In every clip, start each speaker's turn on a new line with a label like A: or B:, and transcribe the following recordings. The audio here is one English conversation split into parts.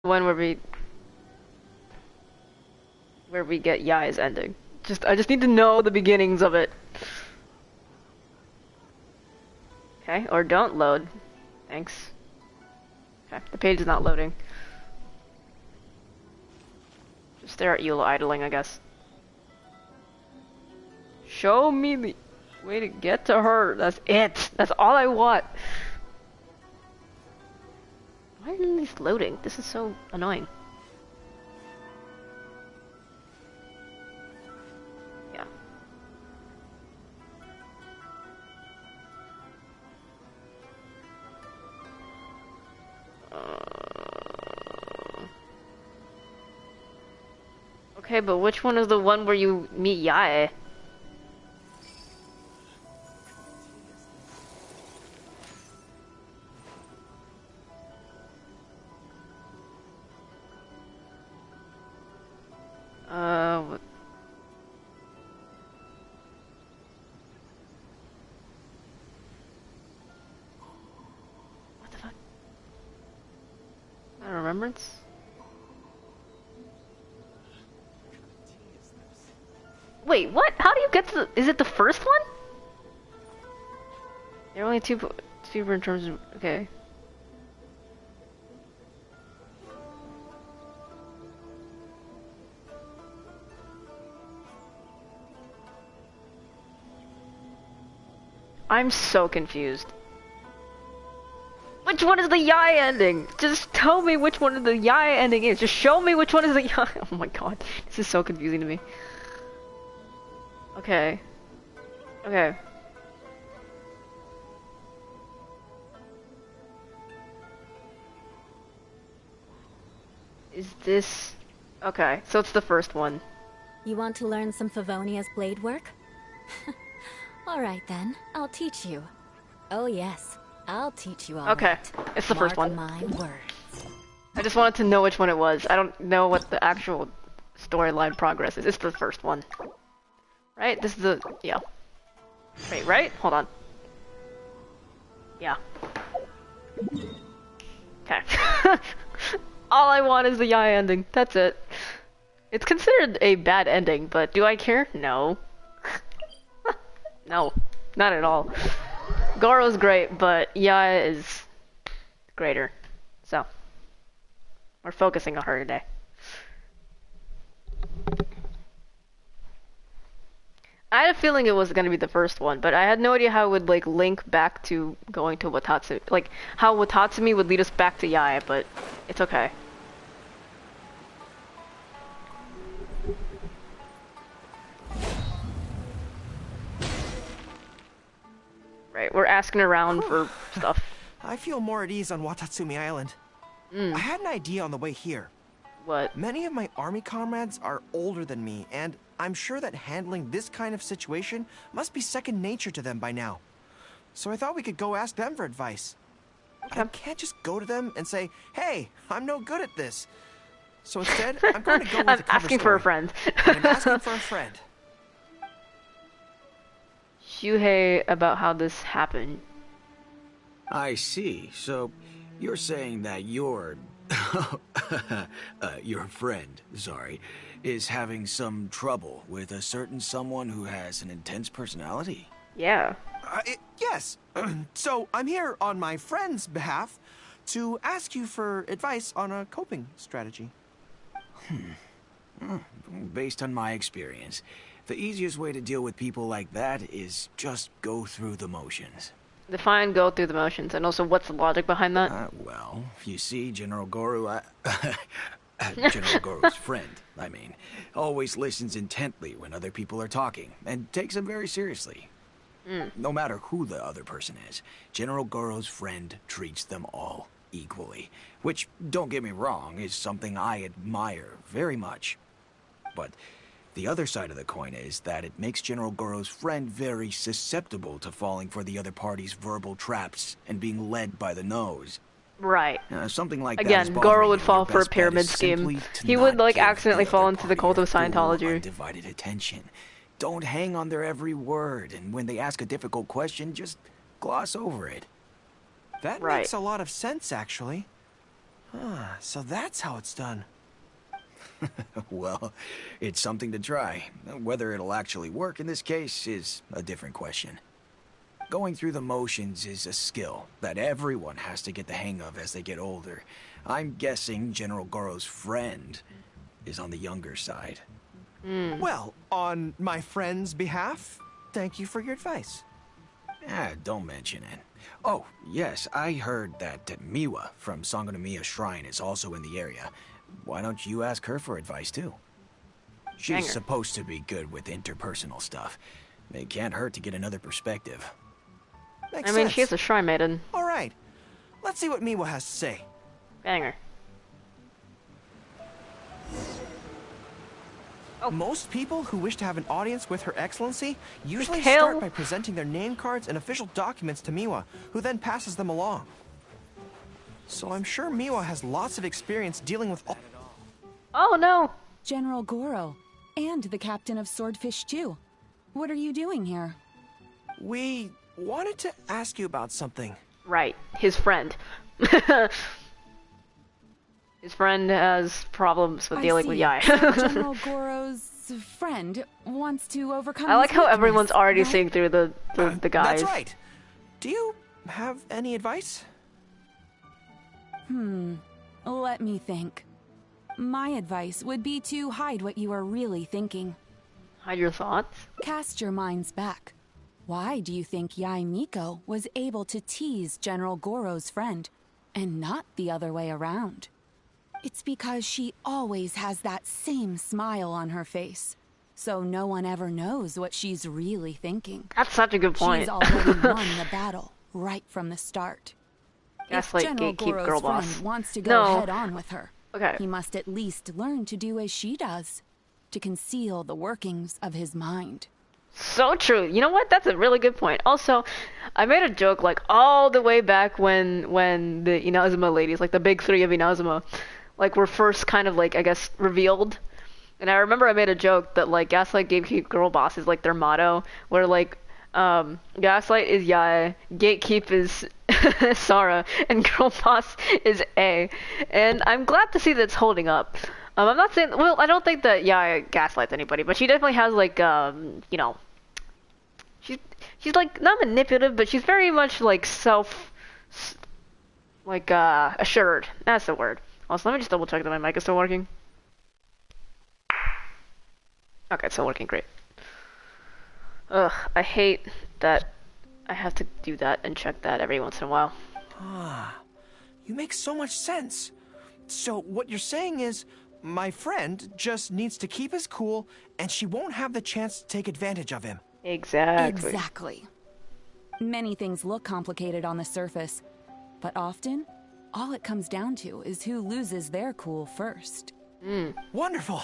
A: One where we get Yai's ending. I just need to know the beginnings of it. Okay, or don't load. Thanks. Okay, the page is not loading. Just stare at you idling, I guess. Show me the way to get to her. That's it. That's all I want. Why isn't this loading? This is so annoying. Yeah. Okay, but which one is the one where you meet Yae? What? What the fuck? A remembrance? Wait, what? How do you get to the... Is it the first one? There are only two in terms of... Okay. I'm so confused. Which one is the Yae ending? Just tell me which one of the Yae ending is. Just show me which one is the Yae... Oh my god. This is so confusing to me. Okay. Okay. Is this... Okay, so it's the first one.
B: You want to learn some Favonia's blade work? Alright then, I'll teach you. Oh yes, I'll teach you all
A: Okay,
B: that.
A: it's the first one.
B: My words.
A: I just wanted to know which one it was. I don't know what the actual storyline progress is. It's the first one. Right? This is the... Yeah. Wait, right? Hold on. Yeah. Okay. All I want is the Yae ending. That's it. It's considered a bad ending, but do I care? No. No. Not at all. Goro's great, but Yae is greater. So. We're focusing on her today. I had a feeling it was going to be the first one, but I had no idea how it would like link back to going to Watatsumi. Like how Watatsumi would lead us back to Yae, but it's okay. Right, we're asking around for stuff.
C: I feel more at ease on Watatsumi Island. I had an idea on the way here.
A: What?
C: Many of my army comrades are older than me, and I'm sure that handling this kind of situation must be second nature to them by now. So I thought we could go ask them for advice.
A: Okay.
C: I can't just go to them and say, hey, I'm no good at this. So instead, I'm going to go with
A: I'm
C: the cover
A: asking
C: story.
A: for a friend.
C: I'm asking for a friend.
A: Shuhei about how this happened.
D: I see. So, you're saying that your friend, sorry, is having some trouble with a certain someone who has an intense personality?
A: Yeah.
C: Yes. So I'm here on my friend's behalf to ask you for advice on a coping strategy.
D: Based on my experience, the easiest way to deal with people like that is just go through the motions.
A: Define go through the motions, and also what's the logic behind that?
D: Well, you see, General Goru, General Goru's friend, I mean, always listens intently when other people are talking, and takes them very seriously. No matter who the other person is, General Goru's friend treats them all equally, which, don't get me wrong, is something I admire very much. But the other side of the coin is that it makes General Goru's friend very susceptible to falling for the other party's verbal traps and being led by the nose.
A: Right.
D: Something like that
A: Again,
D: is
A: Goro
D: bothering
A: would
D: you.
A: fall
D: Your
A: for a
D: best bet
A: pyramid
D: is
A: scheme.
D: simply to
A: He would
D: not
A: like
D: give
A: accidentally
D: the
A: fall
D: other
A: into the
D: party
A: cult of
D: your full,
A: Scientology.
D: undivided attention. Don't hang on their every word, and when they ask a difficult question, just gloss over it.
C: That
A: Right.
C: makes a lot of sense, actually. Ah, so that's how it's done.
D: Well, it's something to try. Whether it'll actually work in this case is a different question. Going through the motions is a skill that everyone has to get the hang of as they get older. I'm guessing General Gorous' friend is on the younger side.
C: Well, on my friend's behalf, thank you for your advice.
D: Ah, don't mention it. Oh, yes, I heard that Miwa from Sangonomiya Shrine is also in the area. Why don't you ask her for advice, too? She's
A: Banger.
D: supposed to be good with interpersonal stuff. It can't hurt to get another perspective.
C: Makes
A: I mean,
C: sense.
A: she's a shrine maiden.
C: All right. Let's see what Miwa has to say.
A: Banger. Oh.
C: Most people who wish to have an audience with Her Excellency usually
A: Tail.
C: start by presenting their name cards and official documents to Miwa, who then passes them along. So I'm sure Miwa has lots of experience dealing with all...
A: Oh no!
B: General Goro, and the captain of Swordfish too. What are you doing here?
C: We wanted to ask you about something.
A: Right, his friend. His friend has problems with dealing with Yai.
B: So General Goro's friend wants to overcome
A: I like
B: his
A: how
B: weakness,
A: everyone's already
B: right?
A: seeing through the guys.
C: That's right. Do you have any advice?
B: Let me think. My advice would be to hide what you are really thinking.
A: Hide your thoughts.
B: Cast your minds back. Why do you think Yai Miko was able to tease General Goro's friend, and not the other way around? It's because she always has that same smile on her face, so no one ever knows what she's really thinking.
A: That's such a good point.
B: She's already won the battle right from the start.
A: Gaslight,
B: If General
A: gatekeep,
B: Goro's
A: girl
B: friend
A: boss.
B: wants to go
A: No.
B: head on with her,
A: Okay.
B: he must at least learn to do as she does, to conceal the workings of his mind.
A: So true. You know what? That's a really good point. Also, I made a joke like all the way back when the Inazuma ladies, like the big three of Inazuma, like were first kind of like I guess revealed. And I remember I made a joke that like Gaslight, Gatekeep, Girl Boss is like their motto, where like Gaslight is Yai, Gatekeep is Sara, and Girl Boss is A. And I'm glad to see that it's holding up. I'm not saying, well, I don't think that Yai gaslights anybody, but she definitely has like, you know, she's like not manipulative, but she's very much like assured. That's the word. Also, let me just double check that my mic is still working. Okay, it's still working, great. Ugh, I hate that I have to do that and check that every once in a while.
C: You make so much sense. So what you're saying is, my friend just needs to keep his cool, and she won't have the chance to take advantage of him.
A: Exactly.
B: Exactly. Many things look complicated on the surface, but often, all it comes down to is who loses their cool first.
C: Wonderful.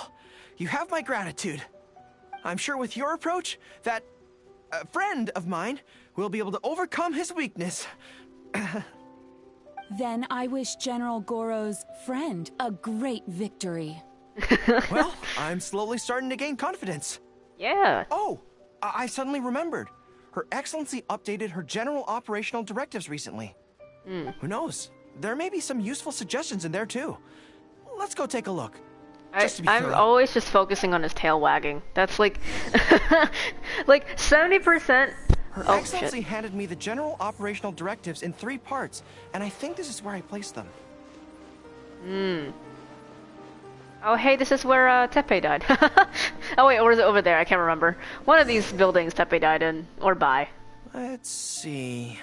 C: You have my gratitude. I'm sure with your approach, that friend of mine will be able to overcome his weakness.
B: Then I wish General Goro's friend a great victory.
C: Well, I'm slowly starting to gain confidence.
A: Yeah.
C: Oh, I suddenly remembered. Her Excellency updated her general operational directives recently. Who knows? There may be some useful suggestions in there too. Let's go take a look. Just to be
A: I'm
C: thorough.
A: always just focusing on his tail wagging. That's like, like 70%.
C: Her
A: Oh,
C: Excellency
A: shit.
C: handed me the general operational directives in 3 parts, and I think this is where I placed them.
A: Oh, hey, this is where Teppei died. Oh, wait, or is it over there? I can't remember. One of these buildings Teppei died in, or by.
C: Let's see.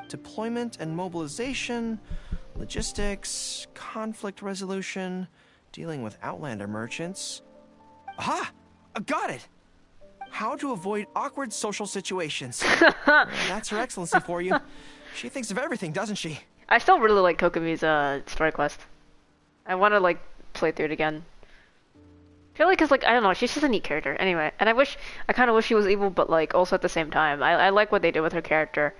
C: Deployment and mobilization, logistics, conflict resolution, dealing with Outlander merchants. Aha! Got it! How to avoid awkward social situations. That's Her Excellency for you. She thinks of everything, doesn't she?
A: I still really like Kokomi's story quest. I want to like play through it again. Purely because like I don't know, she's just a neat character. Anyway, and I kind of wish she was evil, but like also at the same time, I like what they did with her character.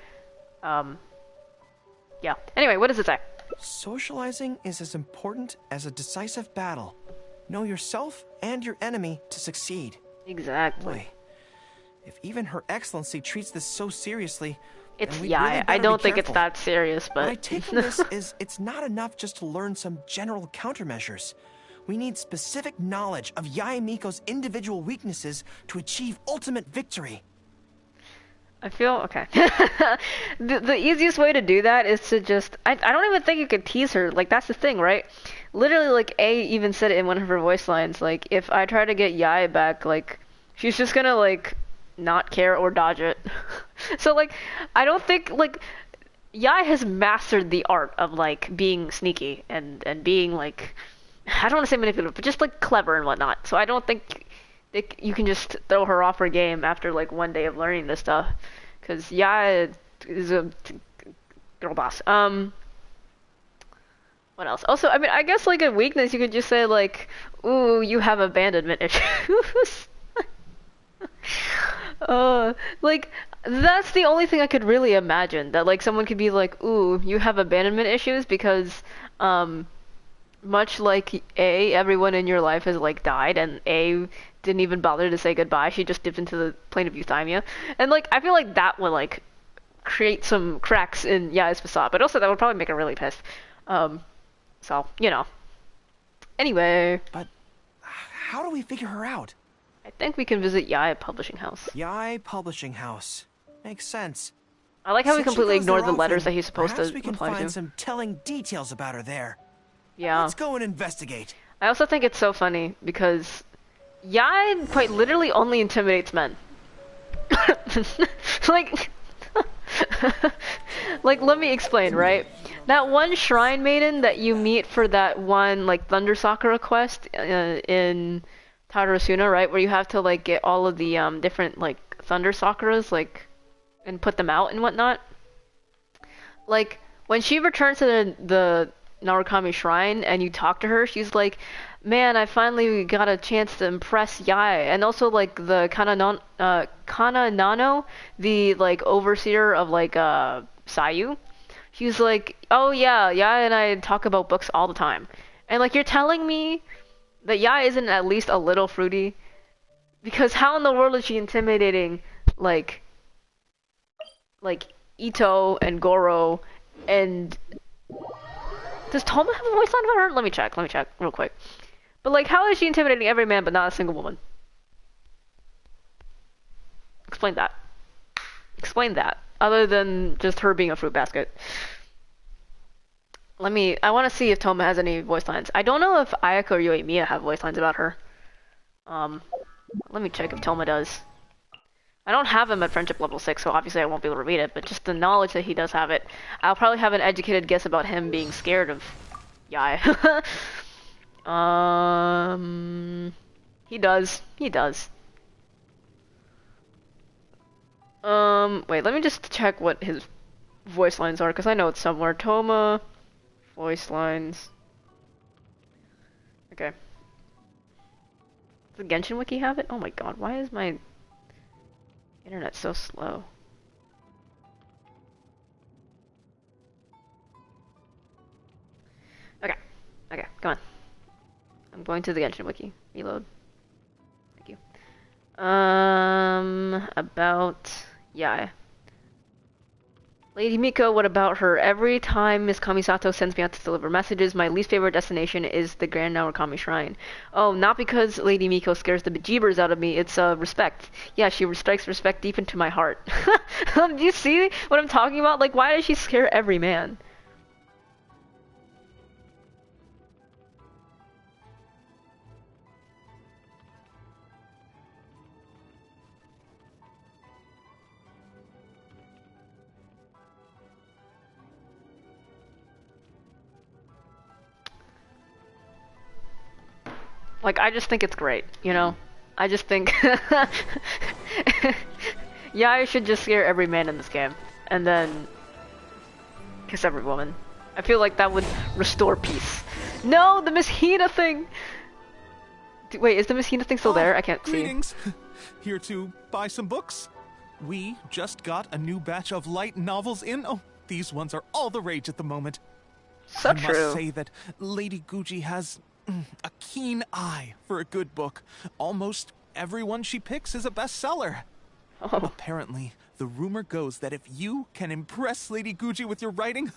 A: Yeah. Anyway, what does it say?
C: Socializing is as important as a decisive battle. Know yourself and your enemy to succeed.
A: Exactly.
C: Boy, if even Her Excellency treats this so seriously,
A: It's
C: then we'd
A: yeah.
C: really
A: I
C: better
A: don't
C: be
A: think it's
C: careful.
A: that serious,
C: What I
A: but
C: take from this is it's not enough just to learn some general countermeasures. We need specific knowledge of Yae Miko's individual weaknesses to achieve ultimate victory.
A: I feel okay. The easiest way to do that is to just I don't even think you could tease her. Like that's the thing, right? Literally, like A even said it in one of her voice lines. Like if I try to get Yae back, like she's just gonna like not care or dodge it. So like I don't think like Yae has mastered the art of like being sneaky and being like I don't want to say manipulative, but just like clever and whatnot. So I don't think you can just throw her off her game after like one day of learning this stuff, because Yae is a girl boss. What else? Also, I mean, I guess like a weakness you could just say like, "Ooh, you have abandonment issues." Like that's the only thing I could really imagine that like someone could be like, "Ooh, you have abandonment issues," because much like A, everyone in your life has like died, and A didn't even bother to say goodbye. She just dipped into the plane of euthymia, and like I feel like that would like create some cracks in Yae's facade, but also that would probably make her really pissed. So you know. Anyway,
C: But how do we figure her out?
A: I think we can visit Yae Publishing House.
C: Yae Publishing House. Makes sense.
A: I like how we
C: Since she
A: completely
C: goes there
A: ignored the letters
C: often,
A: that he's supposed
C: perhaps
A: to
C: we can
A: reply
C: find
A: to.
C: some telling details about her there.
A: Yeah.
C: Let's go and investigate.
A: I also think it's so funny because Yae quite literally only intimidates men. Like, like let me explain, right? That one shrine maiden that you meet for that one like Thunder Sakura quest in Tadarasuna, right, where you have to like get all of the different like Thunder Sakuras like and put them out and whatnot. Like when she returns to the Narukami Shrine and you talk to her, she's like, man, I finally got a chance to impress Yae. And also like the Kana Nano, the like overseer of like Sayu, she's like, oh yeah, Yae and I talk about books all the time. And like you're telling me that Yae isn't at least a little fruity? Because how in the world is she intimidating like Ito and Goro and does Toma have a voice line about her? Let me check real quick. But like how is she intimidating every man but not a single woman? Explain that. Explain that. Other than just her being a fruit basket. I want to see if Toma has any voice lines. I don't know if Ayaka or Yoimiya have voice lines about her. Let me check if Toma does. I don't have him at friendship level 6, so obviously I won't be able to read it, but just the knowledge that he does have it, I'll probably have an educated guess about him being scared of Yae. He does. Wait, let me just check what his voice lines are, because I know it's somewhere. Toma, voice lines. Okay. Does the Genshin Wiki have it? Oh my god, why is my internet so slow? Okay, come on. I'm going to the Genshin Wiki. Reload. Thank you. About Yae. Lady Miko, what about her? Every time Miss Kamisato sends me out to deliver messages, my least favorite destination is the Grand Narukami Shrine. Oh, not because Lady Miko scares the bejeebers out of me, it's respect. Yeah, she strikes respect deep into my heart. Do you see what I'm talking about? Like, why does she scare every man? Like, I just think it's great, you know? I just think... yeah, I should just scare every man in this game. And then... kiss every woman. I feel like that would restore peace. No, the Miss Hina thing! Wait, is the Miss Hina thing still there? I can't
E: greetings. See. Here to buy some books? We just got a new batch of light novels in. Oh, these ones are all the rage at the moment.
A: So
E: I
A: true.
E: must say that Lady Gucci has... a keen eye for a good book. Almost everyone she picks is a bestseller.
A: Oh.
E: Apparently, The rumor goes that if you can impress Lady Guji with your writing,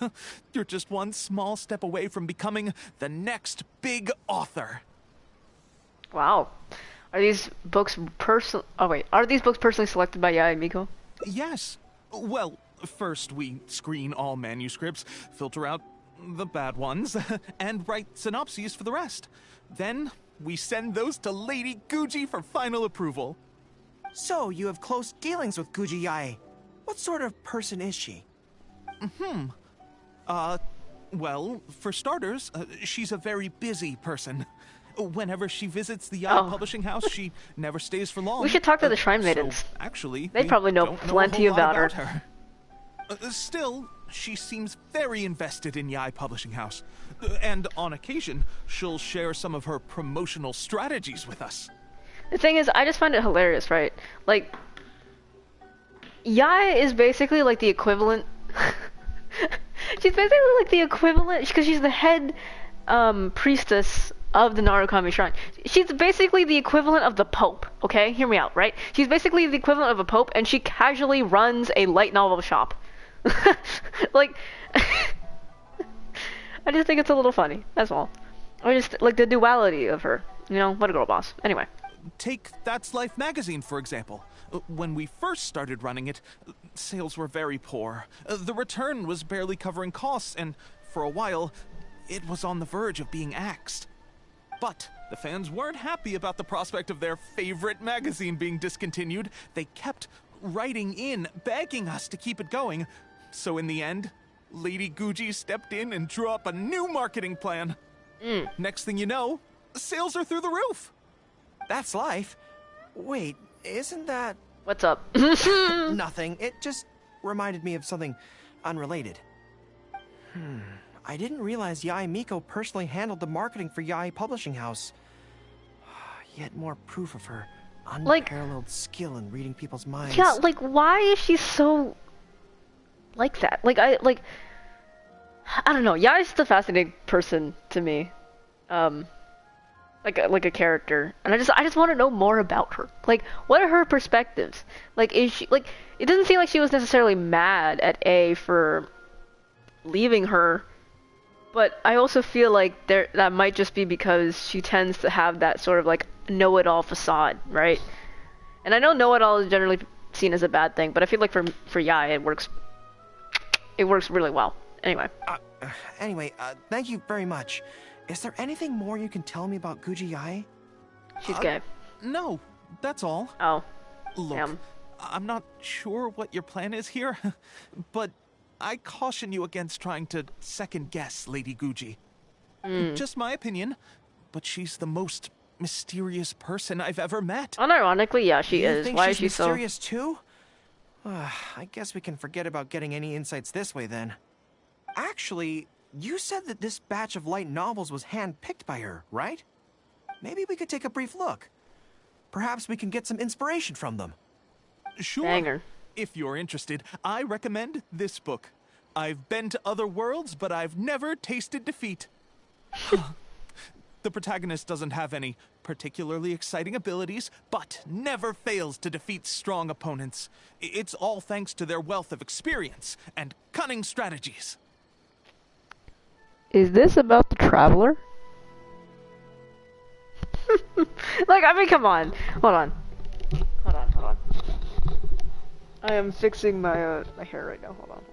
E: you're just one small step away from becoming the next big author.
A: Wow. Are these books are these books personally selected by Yae Miko?
E: Yes. Well, first we screen all manuscripts, filter out the bad ones, and write synopses for the rest. Then we send those to Lady Guji for final approval.
C: So, you have close dealings with Guji Yae. What sort of person is she?
E: Well, for starters, she's a very busy person. Whenever she visits the Yae publishing house, she never stays for long.
A: We should talk to the Shrine Maidens.
E: So, actually,
A: they probably know plenty about her.
E: Still, she seems very invested in Yae Publishing House. And on occasion, she'll share some of her promotional strategies with us.
A: The thing is, I just find it hilarious, right? Like, Yae is basically like the equivalent... she's basically like the equivalent, because she's the head priestess of the Narukami Shrine. She's basically the equivalent of the Pope, okay? Hear me out, right? She's basically the equivalent of a Pope, and she casually runs a light novel shop. Like, I just think it's a little funny, that's all. I just, like, the duality of her. You know, what a girl boss. Anyway.
E: Take That's Life magazine, for example. When we first started running it, sales were very poor. The return was barely covering costs, and for a while, it was on the verge of being axed. But the fans weren't happy about the prospect of their favorite magazine being discontinued. They kept writing in, begging us to keep it going. So in the end, Lady Guji stepped in and drew up a new marketing plan. Next thing you know, sales are through the roof.
C: That's Life. Wait, isn't that...
A: What's up?
C: Nothing. It just reminded me of something unrelated. I didn't realize Yae Miko personally handled the marketing for Yae Publishing House. Yet more proof of her unparalleled skill in reading people's minds.
A: Yeah, like, why is she so... like that? I don't know. Yae's just a fascinating person to me. Like a character, and I just want to know more about her. Like, what are her perspectives? Like, is she, like, it doesn't seem like she was necessarily mad at A for leaving her, but I also feel like that might just be because she tends to have that sort of like know-it-all facade, right? And I know know-it-all is generally seen as a bad thing, but I feel like for Yae it works really well. Anyway.
C: Thank you very much. Is there anything more you can tell me about Guji Yae?
A: She's gay.
E: No, that's all.
A: Oh.
E: Look,
A: Damn.
E: I'm not sure what your plan is here, but I caution you against trying to second-guess Lady Guji. Just my opinion, but she's the most mysterious person I've ever met.
A: Unironically, yeah, she
C: You
A: is.
C: think
A: Why
C: she's
A: is she so...
C: mysterious too? I guess we can forget about getting any insights this way then. Actually, you said that this batch of light novels was hand-picked by her, right? Maybe we could take a brief look. Perhaps we can get some inspiration from them.
E: Sure.
A: Banger.
E: If you're interested, I recommend this book. I've been to other worlds, but I've never tasted defeat. The protagonist doesn't have any particularly exciting abilities, but never fails to defeat strong opponents. It's all thanks to their wealth of experience and cunning strategies.
A: Is this about the Traveler? Like, I mean, come on. Hold on. I am fixing my my hair right now. Hold on.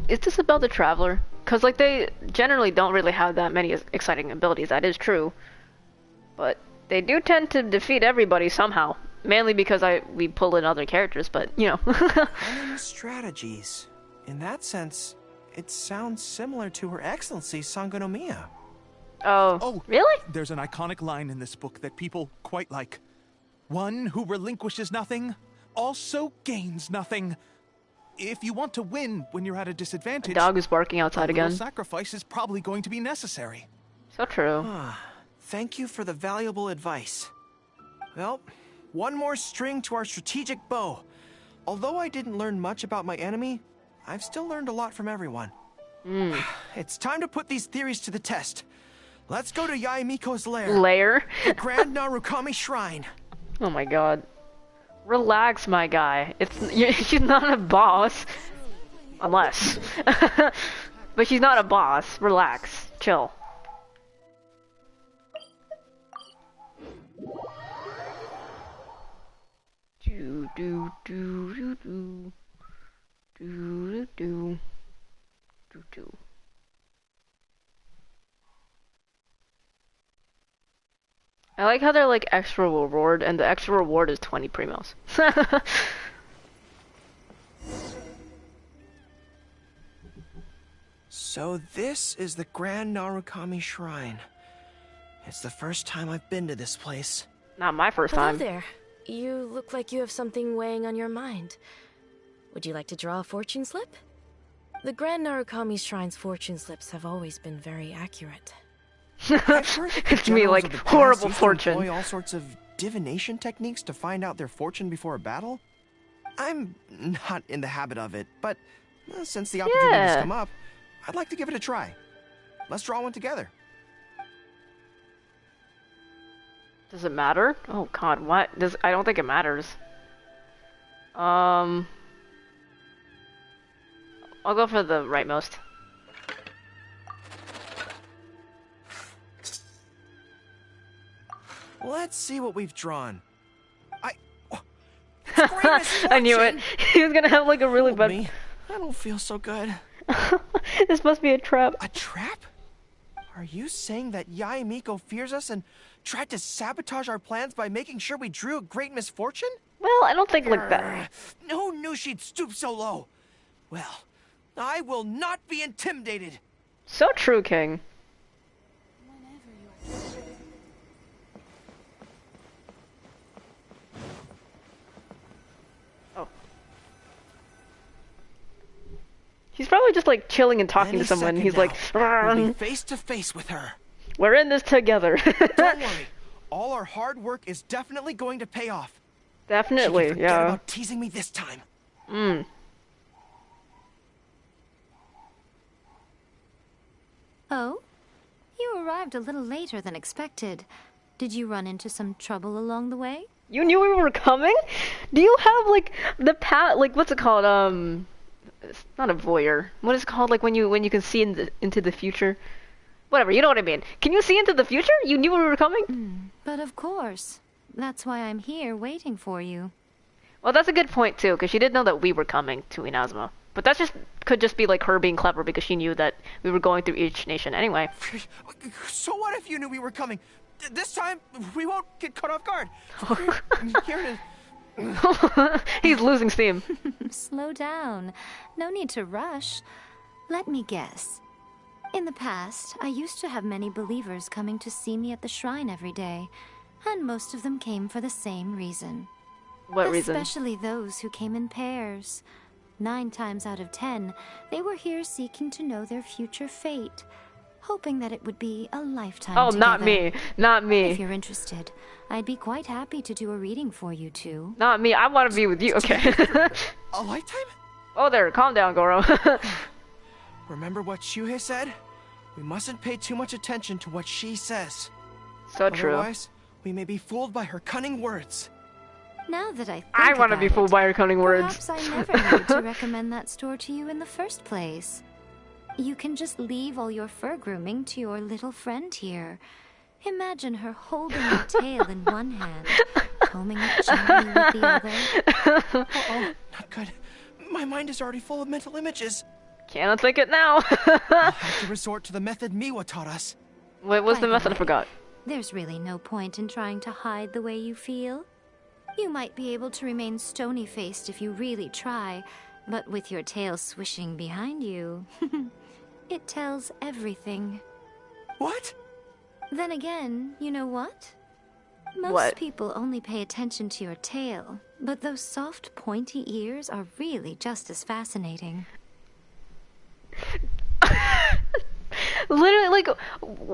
A: Is this about the Traveler? Because, like, they generally don't really have that many exciting abilities. That is true. But they do tend to defeat everybody somehow. Mainly because we pull in other characters, but, you know.
C: Cunning strategies. In that sense, it sounds similar to Her Excellency Sangonomiya.
A: Oh, really?
E: There's an iconic line in this book that people quite like. One who relinquishes nothing also gains nothing. If you want to win when you're at a disadvantage,
A: The dog is barking outside again.
E: sacrifice is probably going to be necessary.
A: So true.
C: Thank you for the valuable advice. Well, one more string to our strategic bow. Although I didn't learn much about my enemy, I've still learned a lot from everyone. It's time to put these theories to the test. Let's go to Yaemiko's lair.
A: Lair?
C: The Grand Narukami Shrine.
A: Oh my god. Relax, my guy. She's not a boss. Unless. But she's not a boss. Relax. Chill. Do do do do do do do do do. I like how they're like extra reward, and the extra reward is 20 primos.
C: So this is the Grand Narukami Shrine. It's the first time I've been to this place.
A: Not my first
F: Hello
A: time.
F: there. You look like you have something weighing on your mind. Would you like to draw a fortune slip? The Grand Narukami Shrine's fortune slips have always been very accurate.
C: I've heard that the
A: It's me,
C: generals
A: like,
C: of the past
A: horrible
C: used to
A: fortune.
C: employ all sorts of divination techniques to find out their fortune before a battle. I'm not in the habit of it, but since the opportunity has
A: Yeah.
C: come up, I'd like to give it a try. Let's draw one together.
A: Does it matter? Oh god, what? I don't think it matters. I'll go for the rightmost.
C: Let's see what we've drawn. It's Greatest
A: I knew it.
C: Fortune!
A: He was gonna have like a really
C: Told
A: bad.
C: me. I don't feel so good.
A: This must be a trap.
C: A trap? Are you saying that Yaemiko fears us and tried to sabotage our plans by making sure we drew a great misfortune?
A: Well, I don't think like that.
C: Who knew she'd stoop so low? Well, I will not be intimidated.
A: So true, King. Oh. He's probably just like chilling and talking
C: Any
A: to someone.
C: second
A: He's
C: now,
A: like,
C: we'll be face to face with her.
A: we're in this together.
C: Don't worry. All our hard work is definitely going to pay off. She
A: Definitely,
C: can forget
A: yeah.
C: about teasing me this time.
G: Oh? You arrived a little later than expected. Did you run into some trouble along the way?
A: You knew we were coming? Do you have like the like what's it called? It's not a voyeur. What is it called? Like when you can see into the future? Whatever, you know what I mean. Can you see into the future? You knew we were coming?
G: But of course. That's why I'm here waiting for you.
A: Well, that's a good point too, because she did know that we were coming to Inazuma. But that could just be like her being clever because she knew that we were going through each nation anyway.
C: So what if you knew we were coming? This time, we won't get caught off guard. Here it is.
A: He's losing steam.
G: Slow down. No need to rush. Let me guess. In the past, I used to have many believers coming to see me at the shrine every day, and most of them came for the same reason.
A: What reason?
G: Especially those who came in pairs. 9 times out of 10, they were here seeking to know their future fate, hoping that it would be a lifetime
A: Oh,
G: together.
A: not me. Not
G: If
A: me.
G: you're interested, I'd be quite happy to do a reading for you two.
A: Not me. I want to be with you. Okay.
C: A lifetime?
A: Oh, there. Calm down, Goro.
C: Remember what Shuhei said? We mustn't pay too much attention to what she says.
A: So true.
C: Otherwise, we may be fooled by her cunning words.
G: Now that I think
A: I want to
G: about
A: be fooled
G: it,
A: by her cunning words.
G: perhaps I never needed to recommend that store to you in the first place. You can just leave all your fur grooming to your little friend here. Imagine her holding your tail in one hand, combing it gently with the other.
C: Oh, not good. My mind is already full of mental images.
A: Cannot think it now.
C: I'll have to resort to the method Miwa taught us.
A: What was the
G: By the
A: method? I
G: way,
A: forgot.
G: There's really no point in trying to hide the way you feel. You might be able to remain stony-faced if you really try, but with your tail swishing behind you, it tells everything.
C: What?
G: Then again, you know what? Most
A: What?
G: people only pay attention to your tail, but those soft, pointy ears are really just as fascinating.
A: Literally, like,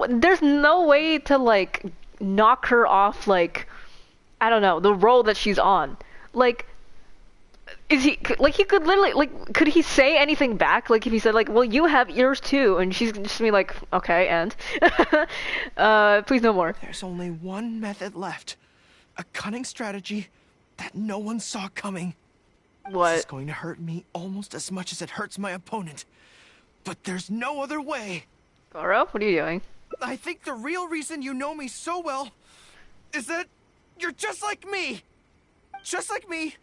A: there's no way to, like, knock her off, like, I don't know, the role that she's on. Like, is he like he could literally like could he say anything back? Like if he said like, well, you have ears too, and she's just be like, okay, and please no more.
C: There's only one method left. A cunning strategy that no one saw coming.
A: What?
C: This is going to hurt me almost as much as it hurts my opponent. But there's no other way.
A: Goro, what are you doing?
C: I think the real reason you know me so well is that you're just like me. Just like me,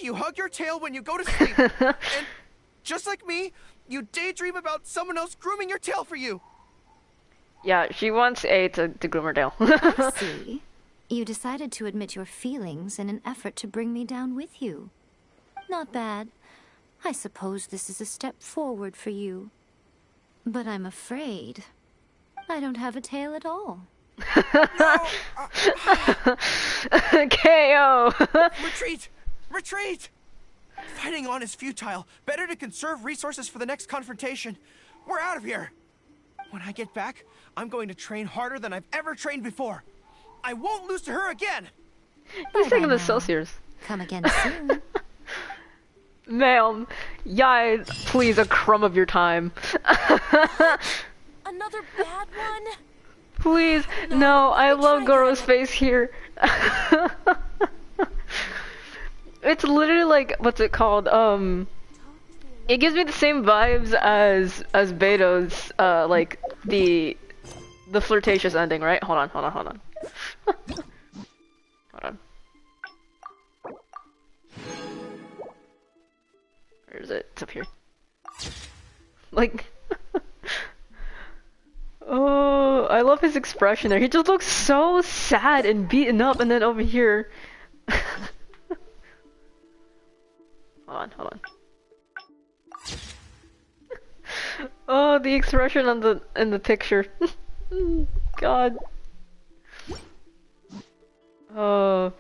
C: you hug your tail when you go to sleep. And just like me, you daydream about someone else grooming your tail for you.
A: Yeah, she wants A to groom her tail.
G: I see. You decided to admit your feelings in an effort to bring me down with you. Not bad. I suppose this is a step forward for you. But I'm afraid I don't have a tail at all.
A: KO!
C: Retreat! Retreat! Fighting on is futile. Better to conserve resources for the next confrontation. We're out of here. When I get back, I'm going to train harder than I've ever trained before. I won't lose to her again.
A: He's taking this so serious.
G: Come again soon.
A: Ma'am, yeah, please, a crumb of your time.
F: Another bad one?
A: Please, no, I love Goro's face here. It's literally like, what's it called? It gives me the same vibes as Beto's, like, the flirtatious ending, right? Hold on. Hold on. Where is it? It's up here. Like, oh, I love his expression there. He just looks so sad and beaten up, and then over here. Hold on. Oh, the expression on in the picture. God. Oh.